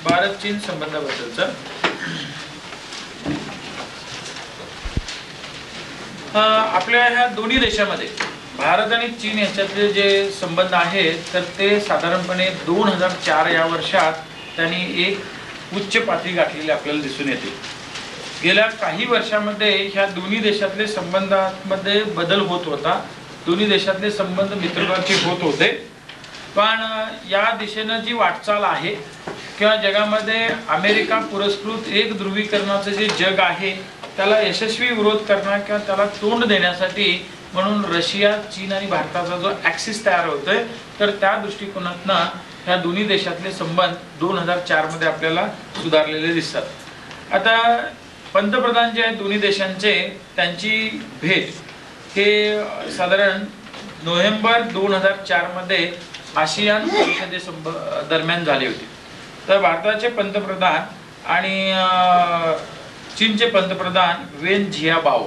भारत चीन संबंधाबद्दलचा। आपल्या ह्या दोन्ही देशामध्ये भारत आणि चीन याच्यातले जे संबंध आहेत तर ते साधारणपणे 2004 या वर्षात त्यांनी एक उच्च पातळी गाठलेली आपल्याला दिसून येते। गेल्या काही वर्षांमध्ये ह्या दोन्ही देशातले संबंधांमध्ये बदल होत होता, दोन्ही देशातले संबंध मित्रभावाचे होत होते, पण या दिशेने जी वाटचाल आहे किंवा जगामध्ये अमेरिका पुरस्कृत एक ध्रुवीकरणाचं जे जग आहे त्याला यशस्वी विरोध करणार किंवा त्याला तोंड देण्यासाठी म्हणून रशिया, चीन आणि भारताचा जो ॲक्सिस तयार होतोय तर त्या दृष्टिकोनातनं ह्या दोन्ही देशातले संबंध 2004 मध्ये आपल्याला सुधारलेले दिसतात। आता पंतप्रधान जे आहेत दोन्ही देशांचे त्यांची भेट हे साधारण नोव्हेंबर 2004 मध्ये आसियान परिषदे दरम्यान झाली होती। तर भारताचे पंतप्रधान आणि चीनचे पंतप्रधान वेन जियाबाओ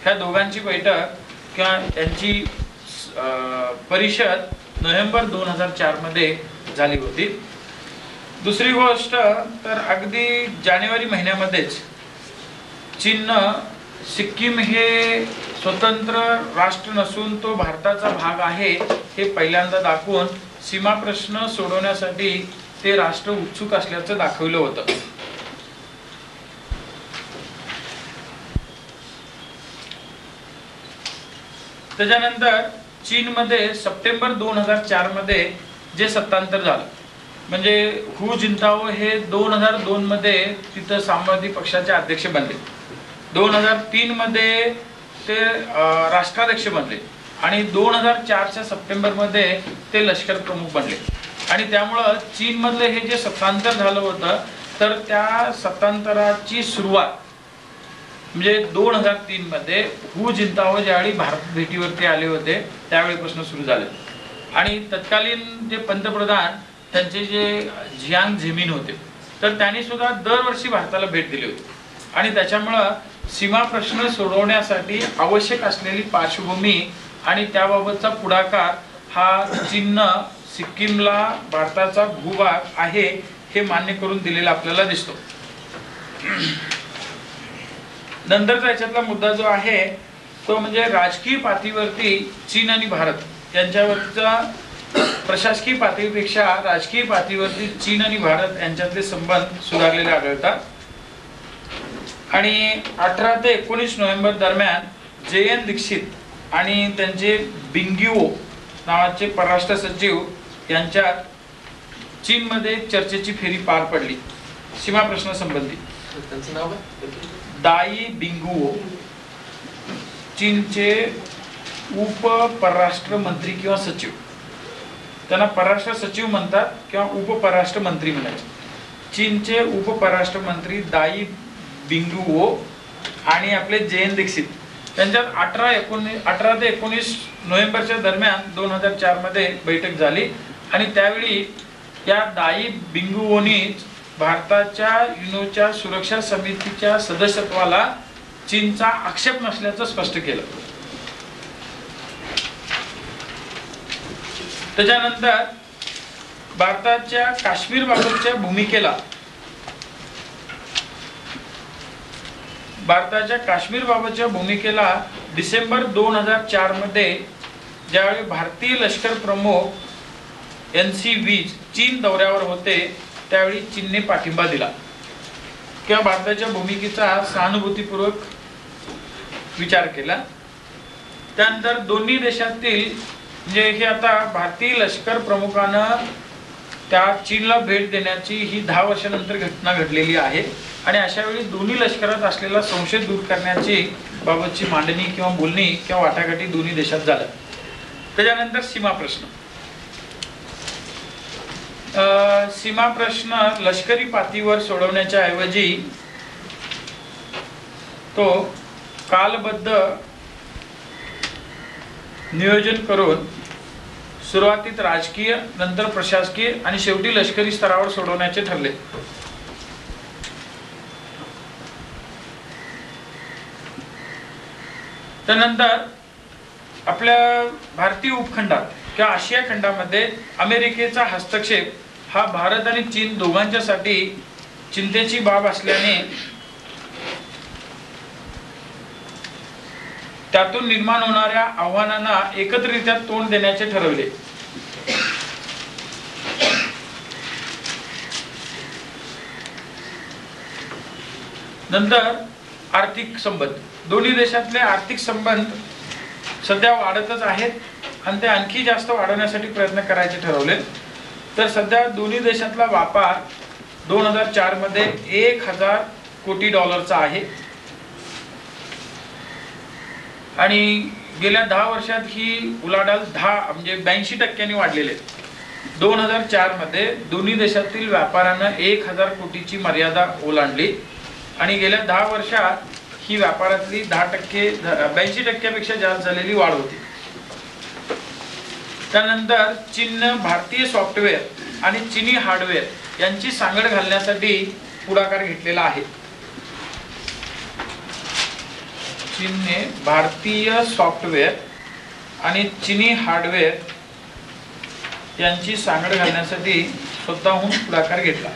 ह्या दोघांची बैठक किंवा त्यांची परिषद नोव्हेंबर 2004 मध्ये झाली होती। दुसरी गोष्ट तर अगदी जानेवारी महिन्यामध्येच चीननं सिक्कीम हे स्वतंत्र राष्ट्र नसून तो भारताचा भाग आहे हे पहिल्यांदा दाखवून सीमा प्रश्न सोडवण्यासाठी ते राष्ट्र उत्सुक असल्याचं दाखवलं होतं। त्याच्यानंतर चीनमध्ये सप्टेंबर 2004 मध्ये जे सत्तांतर झालं म्हणजे हु जिंताओ हे 2002 मध्ये तिथं साम्यवादी पक्षाचे अध्यक्ष बनले, 2003 मध्ये ते राष्ट्राध्यक्ष बनले आणि 2004च्या सप्टेंबर मध्ये ते लष्कर प्रमुख बनले आणि त्यामुळं चीन मधले हे जे सत्तांतर झालं होतं तर त्या सत्तांतराची सुरुवात म्हणजे 2003 मध्ये हु जिंताओ ज्यावेळी भारत भेटीवरती आले होते त्यावेळीपासून सुरू झाले आणि तत्कालीन जे पंतप्रधान त्यांचे जे जियांग झेमिन होते तर त्यांनी सुद्धा दरवर्षी भारताला भेट दिली होती आणि त्याच्यामुळं सीमा प्रश्न सोडवण्यासाठी आवश्यक असलेली पार्श्वभूमी आणि त्याबाबतचा पुढाकार हा चीननं सिक्कीमला भारताचा भूभाग आहे हे मान्य करून दिलेला आपल्याला दिसतो। नंतरचा याच्यातला मुद्दा जो आहे तो म्हणजे राजकीय पातळीवरती चीन आणि भारत यांच्यावरचा प्रशासकीय पातळीपेक्षा राजकीय पातळीवरती चीन आणि भारत यांच्यातले संबंध सुधारलेले आढळतात आणि 18 ते 19 नोव्हेंबर दरम्यान JN दीक्षित आणि त्यांचे बिंगिओ नावाचे परराष्ट्र सचिव यांच्यात चीनमध्ये चर्चेची फेरी पार पडली सीमा प्रश्नासंबंधी। त्यांचं नाव काय? दाई बिंगुओ चीनचे उप परराष्ट्र मंत्री किंवा सचिव, त्यांना परराष्ट्र सचिव म्हणतात किंवा उप परराष्ट्र मंत्री म्हणायचे। चीनचे उप परराष्ट्र मंत्री दाई बिंगुओ आणि आपले JN दीक्षित त्यांच्यात 18 ते 19 नोव्हेंबरच्या दरम्यान 2004 मध्ये बैठक झाली आणि त्यावेळी या दाई बिंगुओनी भारताच्या युनोच्या सुरक्षा समितीच्या सदस्यत्वाला चीनचा आक्षेप नसल्याचं स्पष्ट केलं। त्याच्यानंतर भारताच्या काश्मीर बाबतच्या भूमिकेला डिसेंबर 2004 मध्ये ज्यावेळी भारतीय लष्कर प्रमुख NC वीज चीन दौऱ्यावर होते त्यावेळी चीनने पाठिंबा दिला किंवा भारताच्या भूमिकेचा सहानुभूतीपूर्वक विचार केला। त्यानंतर दोन्ही देशातील म्हणजे हे आता भारतीय लष्कर प्रमुखानं त्या चीनला भेट देण्याची ही 10 वर्षानंतर घटना घडलेली आहे आणि अशा वेळी दोन्ही लष्करात असलेला संशय दूर करण्याची बाबतची मांडणी किंवा बोलणी किंवा वाटाघाटी दोन्ही देशात झाल्या। त्याच्यानंतर सीमा प्रश्न लष्करी पातळीवर सोडवण्याच्या ऐवजी तो कालबद्ध नियोजन करून सुरुवातीत राजकीय नंतर प्रशासकीय आणि शेवटी लष्करी स्तरावर सोडवण्याचे ठरले। त्यानंतर आपल्या भारतीय उपखंडात किंवा आशिया खंडामध्ये अमेरिकेचा हस्तक्षेप हा भारत आणि चीन दोघांच्यासाठी चिंतेची बाब असल्याने त्यातून निर्माण होणाऱ्या आव्हानांना एकत्रित्या तोंड देण्याचे ठरवले. नंतर आर्थिक संबंध. दोन्ही देशातले आर्थिक संबंध सध्या वाढतच आहेत आणि ते आणखी जास्त वाढवण्यासाठी प्रयत्न करायचे ठरवले. तर सध्या दोन्ही देशातला व्यापार 2004 मध्ये 1000 कोटी डॉलरचा आहे आणि गेल्या 10 वर्षात ही उलाढाल 82% वाढलेली आहे. 2004 मध्ये दोन्ही देशातील व्यापारानं 1000 कोटीची मर्यादा ओलांडली आणि गेल्या 10 वर्षात ही व्यापारातली 82% पेक्षा जास्त झालेली वाढ होती. त्यानंतर चीननं भारतीय सॉफ्टवेअर आणि चीनी हार्डवेअर यांची सांगड घालण्यासाठी पुढाकार घेतलेला आहे. चीनने भारतीय सॉफ्टवेअर आणि चीनी हार्डवेअर यांची सांगड घालण्यासाठी स्वतःहून पुढाकार घेतला.